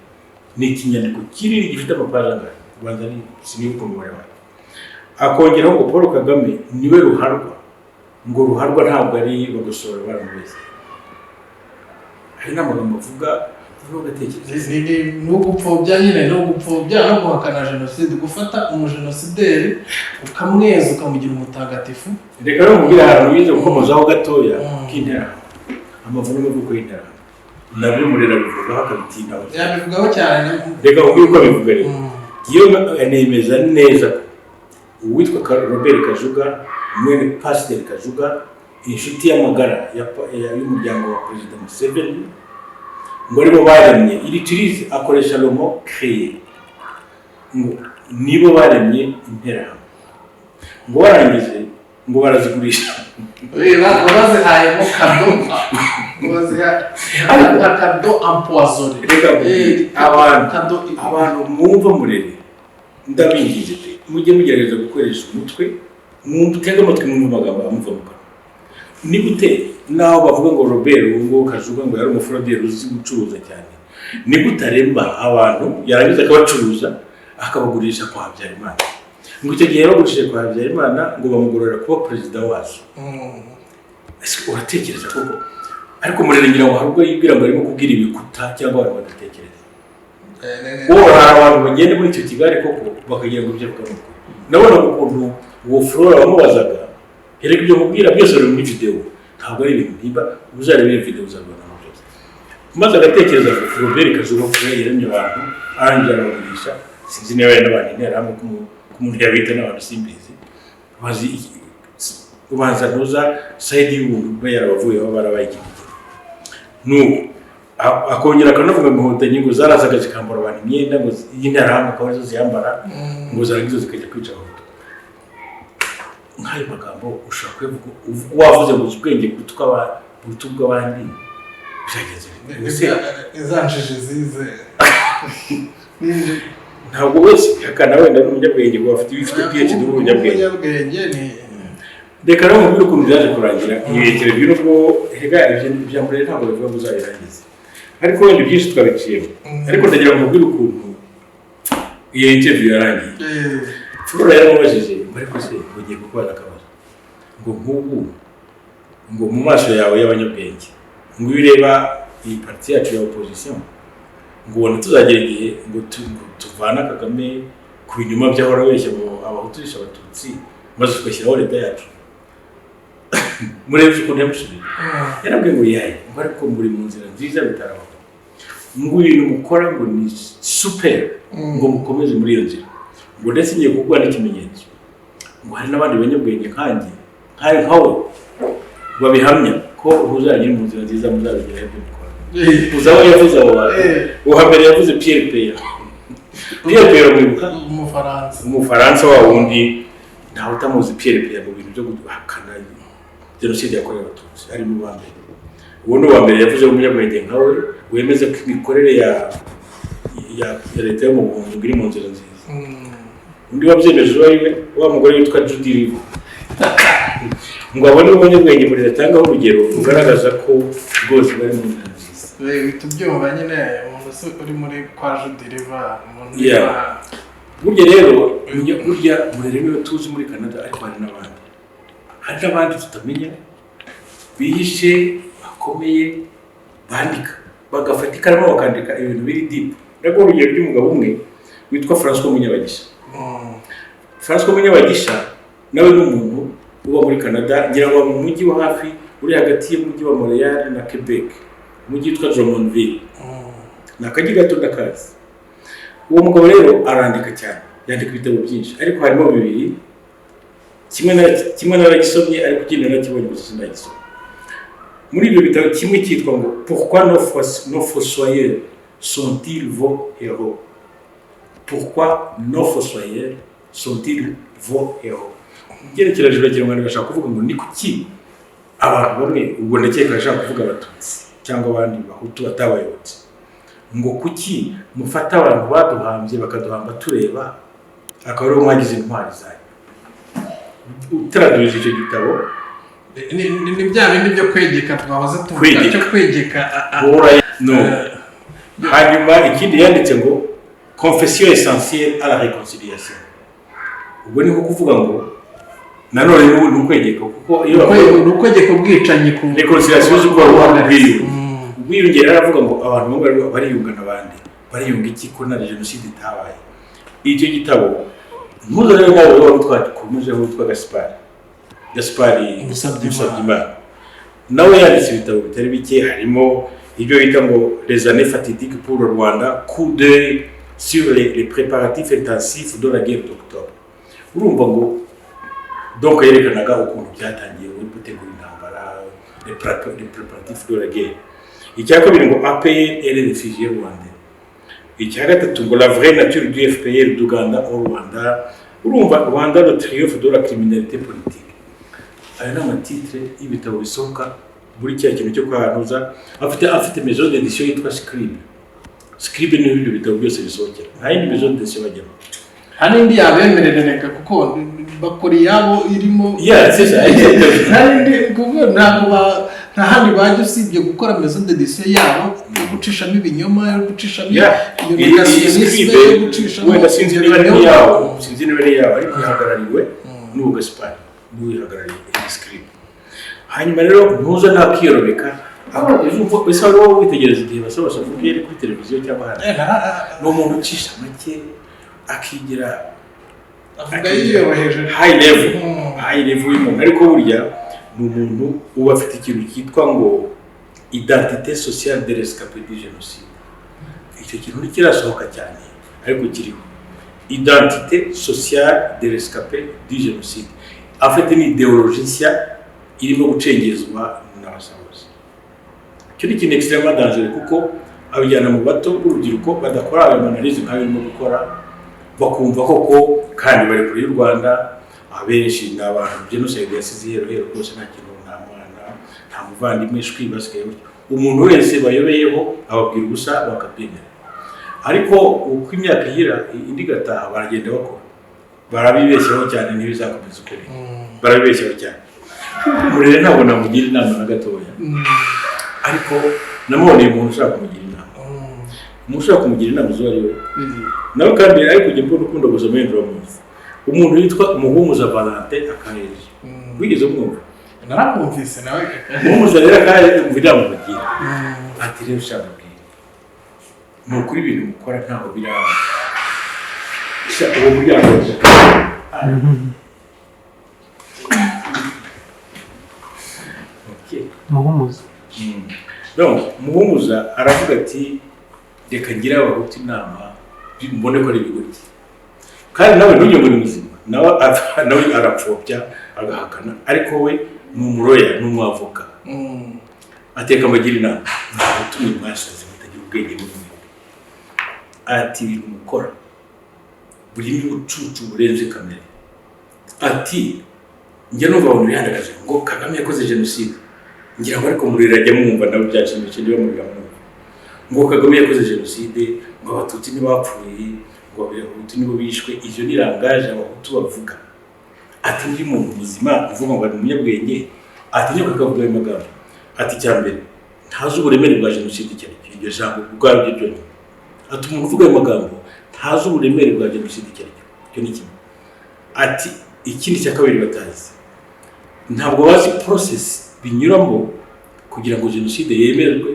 Ni ikinyandiko kinini gifite amapaji Rwanda ni sinibuko mu bari. Akongeraho ngo Paul Kagame niwe ruharwa, ngo ruharwa ntabwo ari bagosora baramubeze. Hari n'amagambo avuga n'ugupfobya nyine no guhakana jenoside, gufata umujenosideri ukamweza ukamugira umutagatifu. Reka rero mubwira ahantu bize gukomozaho gatoya k'intera amavuno y'uko y'intera nabyo Murera bivugaho akabitinda yabivugaho cyane. Reka mubwire uko bivuga rero iyo anemeza neza uwitwa Robert Kajuga mwene Pasteur Kajuga inshuti y'amagara y'umuryango wa President Museveni ngo aribo baremye iri turize akoresha le mot créer ngo nibo baremye interahamwe, ngo barangije ngo barazigurisha bazihayemo kado empoisonné. Abantu mwumva Murere ndabingize pe mujye mugerageza gukoresha umutwe, mwumve amatwi mwumva amagambo amuva mu kanwa. Ni gute naho bavuga ngo Robert ngo Kajuga ngo yari umufrodere uzi gucuruza cyane, ni gute aremba abantu yarangiza akabacuruza akabagurisha kwa Habyarimana? Ngo icyo gihe yaragurishije kwa Habyarimana ngo bamugorora kuba perezida wacu. Ese uratekereza koko? Ariko Murere ngira ngo harubwo yibwira ngo arimo kubwira ibikuta cyangwa abantu badatekereza. Hari abantu bagenda muri icyo Kigali koko bakagira ngo ibyo avuga. Nabona ukuntu uwo Flora bamubazaga Erega ibyo mubwira byose biri muri video, ntabwo ari ibintu niba uzareba video uzabona byose. maze agatekereza Robert Kajuga ko yaremye abantu arangira arabagurisha sinzi niba yari n'abandi interahamwe ku muntu yabita n'abantu simbizi bazi ubanza ntuza sayidi y'ubuntu kuba yarabavuyeho barabaye igihugu nuko akongera akanavuga ngo inkotanyi ngo zarazaga zikambara abantu imyenda ngo y'interahamwe akaba arizo ziyambara ngo zarangiza zikajya kwica abahutu nk'ayo magambo ushobora kuvuga wavuze ngo ubwenge buruta bw'abandi byageze izanjije zize ntabwo wese hakana wenda n'umunyabwenge ngo bafite ibifite PhD n'umunyabwenge reka rero mubwire ukuntu byaje kurangira ibirekere biro ko hega ibyo mbere ntabwo bivuga ngo uzabirangize ariko wenda byinshi twabiciyemo ariko ndagira ngo mubwire ukuntu iyo interview yarangiye Flora yaramubajije ariko se ugiye gukora akabazo ngo nk'ubu ngo mu maso yawe y'abanyabwenge ngo ureba iyi parti yacu ya opposition ngo ubona tuzagera igihe ngo tuvana Kagame ku binyuma by'ahora weshya ngo abahuturisha abatutsi maze tugashyiraho leta yacu murebye ukuntu yamushije yarabwiye ngo yaye ngo ariko muri mu nzira nziza bitarabaho ngo ibintu mukora ngo ni super ngo mukomeze muri iyo nzira ngo ndetse ngiye kuguha n'ikimenyetso ngo hari n'abandi banyabwenge nkanjye nkawe babihamya ko uzajya mu nzira nziza muzabigeraho ibyo mukora uzaba yavuze abo bantu uhambere yavuze Pierre Péan mwibuka umufaransa wa wundi ntawe utamuzi Pierre Péan mu bintu byo guhakana jenoside yakorewe abatutsi ari mu bambere uwo ni uwa mbere yavuze umunyabwenge nkawe wemeza ko imikorere ya leta yo mu buhunzi iri mu nzira nziza undi wabyemeje wa mugore witwa Judy Rivo ngo abone umunyabwenge muri yatangaho urugero rugaragaza ko rwose bari mu nzira nziza tubyumva nyine umuntu uri muri kwa Judy Rivo burya rero burya murere niwe tuzi muri Canada ariko hari n'abandi tutamenya bihishe bakomeye bandika bagafata ikaramu bakandika ibintu biri deep rego urugero ry'umugabo umwe witwa François Munyabagisha François Munyabagisha nawe n'umuntu uba muri Canada ngira ngo mu mujyi wa hafi uri hagati y'umujyi wa Montreal na Quebec umujyi witwa Drummondville nakajyi gato ndakazi uwo mugabo rero arandika cyane yandika ibitabo byinshi ariko harimo bibiri kimwe naragisomye ariko ikindi narakibonye gusa sinagisoma muri ibyo bitabo kimwe cyitwa ngo pourquoi nos fossoyeurs sont-ils vos héros pourquoi nos fossoyeurs sont-ils vos héros gerekereje uragira ngo bashaka kuvuga ngo ni kuki abantu bamwe ubwo ndakeka bashaka kuvuga abatutsi cyangwa abandi bahutu batabayobotse ngo kuki mufata abantu baduhambye bakaduhamba tureba akaba ari umwagize intwari zayo utaraduze icyo gitabo ni bya bindi byo kwegeka twahoze tuvuga cyo kwegeka no hanyuma ikindi yanditse ngo confession essentielle à la réconciliation ubwo ni kuvuga ngo nanone ni ukwegeka kuko iyo ni ukwegeka ubwicanyi ku réconciliation z'uko ubwiyongera aravuga ngo abantu bamwe bariyunga n'abandi bariyunga iki ko na jenoside itabaye icyo gitabo mpuzarero nawe wari twakomejeho witwa Gaspari Musabyimana nawe yanditse ibitabo bitari bike harimo ibyo bita ngo les années fatidiques pour le Rwanda coup d'œil sur les préparatifs intensifs de la guerre d'octobre urumva ngo donc yerekanaga ukuntu byatangiye muri gutegura intambara les préparatifs de la guerre icya kabiri ngo APR et les réfugiés rwandais icya gatatu ngo la vraie nature du FPR d'Uganda au Rwanda urumva Rwanda le triomphe de la criminalité politique aya n'amatitre y'ibitabo bisohoka buri cya kintu cyo kwanuza afite maison d'édition yitwa Scribe ni ibintu bitabo byose bisohokera nta yindi maison d'édition bajyamo hari indi yabemerereka kuko bakora yabo irimo hari kuko nta handi bajya usibye gukora maison d'édition yabo yo gucishamo ibinyoma yo gucishamo iyo negationisme yo gucishamo wenda sinzi niba ari yawo ariko ihagarariwe n'uwo Gaspari n'uwihagarariye Scribe hanyuma rero ntuza nakiyoroka aho uzumva ese wari wowe witegereza igihe basabasha kubyere kuri televiziyo cyangwa hano ni umuntu ucisha make akigira avuga yiyoboheje high level y'umuntu ariko burya ni umuntu uba afite ikintu cyitwa ngo identité sociale des rescapés du génocide. Icyo kintu ntikirasohoka cyane ariko kiriho identité sociale des rescapés du génocide. En fait ni idéologie nshya irimo gucengezwa n'abasahuzi. Icyo ni ikintu extrêmement dangereux kuko abijyana mu bato b'urubyiruko badakora amanalize nk'abirimo gukora bakumva koko kandi bari kuri y'u Rwanda abenshi n'abantu genocide yasize hero rwose nta kintu nta mwana nta muvandimwe shwi basigaye umuntu wese bayobeyeho ababwira ubusa bakabyemera. Ariko uko imyaka ihira indi gataha baragenda bakora barabibeshyaho cyane ntibizakomeza ukuri barabibeshyaho cyane. Murere ntabwo namugira inama na gatoya ariko namuboneye umuntu ushaka kumugira inama umuntu ushaka kumugira inama zo ari we nawe kandi ariko ujye mbona ukunda gusoma indro munsi umuntu yitwa Muhumuza Valentin Akayeje wigeze umwumva? Naramwumvise nawe Muhumuza rero Akayeje umvira mu bagira ati rero ushaka kubwira ni ukuri ibintu mukora ntaho biraba uwo muryango Muhumuza donc Muhumuza aravuga ati reka ngira abahutu inama mbone ko ari ibigoryi kandi nawe ntujye muri muzima nawe arapfobya agahakana ariko we ni umuroya ni umwavoka ateka amagira inama utumye mwashaze mutagira ubwenge n'ubumwe ati ibintu mukora burimo ubucucu burenze kamere ati njye numva abantu bihandagaje ngo Kagame yakoze genocide ngira ngo ariko murira ajya mwumva nabo byacimije ndiba murira mwumva ngo Kagame yakoze genocide ngo abatutsi ntibapfuye ngo abahutu nibo bishwe ivyo nirangaje abahutu bavuga ati ndi mu buzima uvuga ngo ari umunyabwenge ati nyo kakavuga ayo magambo ati cyambere ntazi uburemere bwa genocide cyane iryo jambo ubwabyo byo ati umuntu uvuga ayo magambo ntazi uburemere bwa genocide cyane cyo ni kimwe ati ikindi cya kabiri batazi ntabwo bazi process binyuramo kugira ngo genocide yemerwe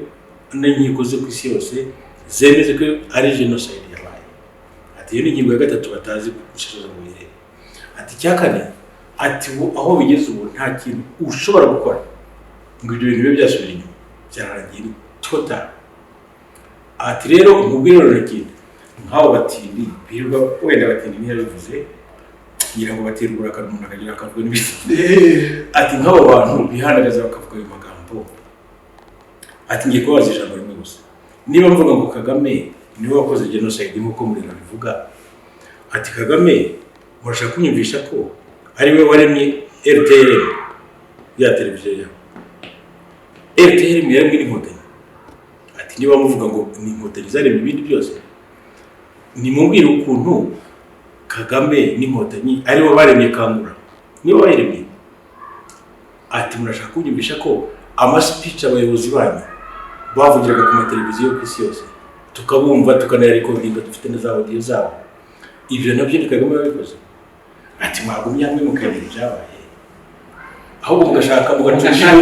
n'inkiko zo ku isi yose zemeze ko ari genocide yabaye. Ati iyo ni ingingo ya gatatu batazi gushizoza mu birere. Ati cyakane ati aho bigeze ubu nta kintu ushobora gukora ngo ibyo bintu bibe byasubira inyuma cyararangiye total. Ati rero umubwire n'ikindi nk'aho batindi birirwa wenda batindi ntiyabivuze ngira ngo baterura akamuntu akagira akavuga n'ibindi ati nk'abo bantu bihandagaza bakavuga ayo magambo ati ngiye kubaza ijambo rimwe gusa niba mvuga ngo Kagame niwe wakoze genocide nk'uko murira bivuga ati Kagame murashaka kunyumvisha ko ari we waremye RTL ya televiziyo ya RTL yaremwe n'inkotanyi ati niba muvuga ngo ni inkotanyi zaremye ibindi byose nimubwire ukuntu Kagame n'inkotanyi ari bo baremye Kangura nibo baremye. Ati murashaka kunyumvisha ko speech abayobozi banyu bavugiraga ku mateleviziyo ku isi yose tukabumva tukanayarekodinga dufite na za audio zabo ibyo nabyo ni Kagame yabikoze. Ati mwagumye hamwe mukabiri byabaye ahubwo mugashaka mugacisha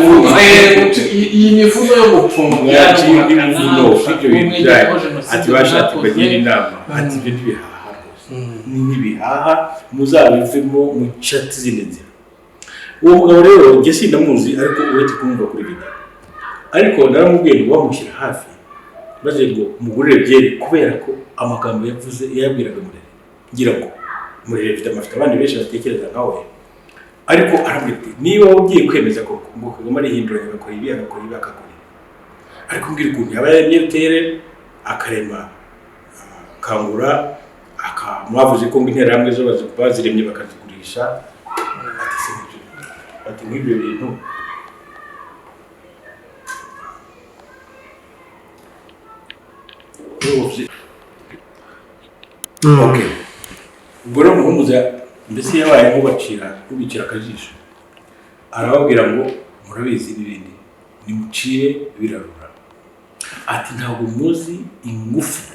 iyi mivugo yo gupfunga yaciye imivugo ibyo bintu ati bashaka kugira inama ati ibyo bihaha n'ibihaha muzabivemo mu chat zindi nzira. Uwo mugabo rero nge sindamuzi ariko uretse kumva kuri video ariko naramubwiye ngo wamushyira hafi baje ngo mugurire byeri kubera ko amagambo yavuze yabwiraga muri ngira ngo muri leta amafite abandi benshi batekereza nkawe ariko arambwira niba ugiye kwemeza ko ngo Kagame ari hinduranya bakora ibi akakora ariko mbwira ukuntu yaba yaremye akarema Kangura akamwavuze ko intera hamwe zo baziremye bakazigurisha ati se ati n'ibyo bintu okay ubwo Muhumuza mbese yabaye nk'ubacira akajisho arababwira ngo murabizi n'ibindi nimuciye birarura. Ati ntabwo muzi ingufu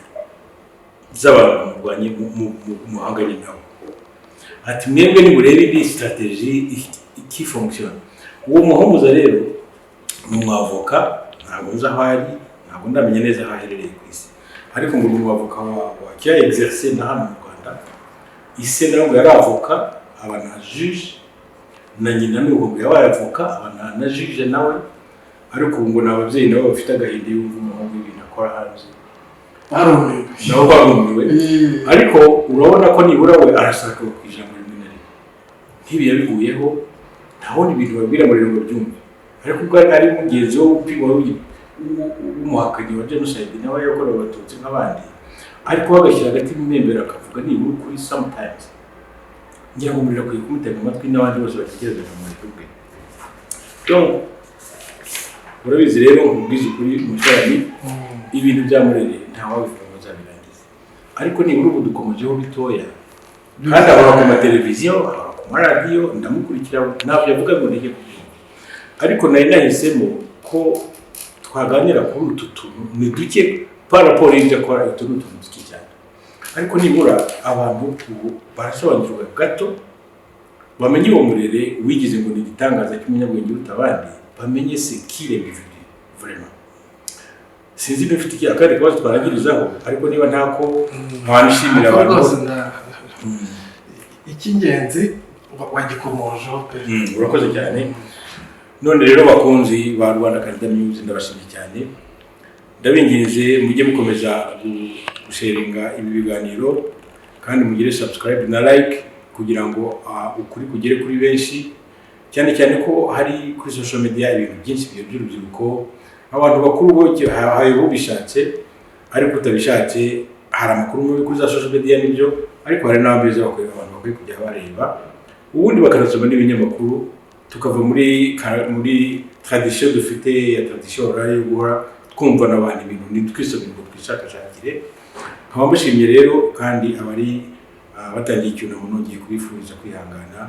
z'abantu murwanye muhanganye nabo. Ati mwebwe nimurebe iyi strategy iki function. Uwo Muhumuza rero ni umwavoka ntabwo nzi aho ari ntabwo ndamenya neza aho aherereye ku isi ariko ngo ni umwavoka wa cya exercer na hano mu Rwanda ise nawe yari avoka abana juge na nyina n'uwo yabaye avoka abana na juge nawe ariko ubu ngo n'ababyeyi nabo bafite agahinda yumva umuhungu ibintu akora hanze barumiwe nabo barumiwe ariko urabona ko nibura we arashaka ku ijambo rimwe na rimwe nk'ibi yabiguyeho ntabona ibintu babwira muri ngo byumve ariko ubwo ari mugenzi wo upima w'umuhakanyi wa genocide nawe yakorewe abatutsi nk'abandi ariko bagashyira hagati y'imembero akavuga nibura ukuri sometimes ngira ngo murira kwiye kumutega amatwi n'abandi bose bategereza kumurika ubwe donc urabizi rero nkubwiza ukuri mushorani ibintu byamurere ntawabivuga ngo azabirangize ariko nibura ubu dukomejeho bitoya kandi ahora ku mateleviziyo ahora ku maradiyo ndamukurikira ntabwo yavuga ngo ntege kubyumva ariko nari nahisemo ko twaganira kuri utu tuntu ni duke par rapport y'ibyo akora utu ni utuntu duke cyane ariko nibura abantu ubu barasobanukirwa gato bamenye uwo murere wigize ngo ni igitangaza cy'umunyabwenge uruta abandi bamenye se kire biviri vraiment sinzi niba ufite akandi kabazo twarangirizaho ariko niba ntako ntiwanishimira abantu icy'ingenzi wagikomojeho pe urakoze cyane none rero bakunzi ba Rwanda Canada News ndabashimiye cyane ndabinginze mujye mukomeza gusharinga ibi biganiro kandi mugire subscribe na like kugira ngo ukuri kugere kuri benshi cyane cyane ko hari kuri social media ibintu byinshi by'urubyiruko abantu bakuru bo hayo bishatse ariko utabishatse hari amakuru muri kuri za social media nibyo ariko hari n'abeza bakorera abantu bakwiye kujya bareba ubundi bakanasoma n'ibinyamakuru tukava muri tradition dufite ya tradition orale yo guhora twumva n'abandi ibintu nitwisomera ngo twishakashakire nkaba mbashimiye rero kandi abari batangiye icyunamo nongeye kubifuriza kwihangana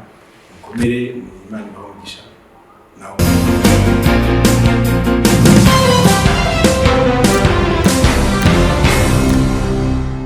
mukomere mu Imana ibaho umugisha nawe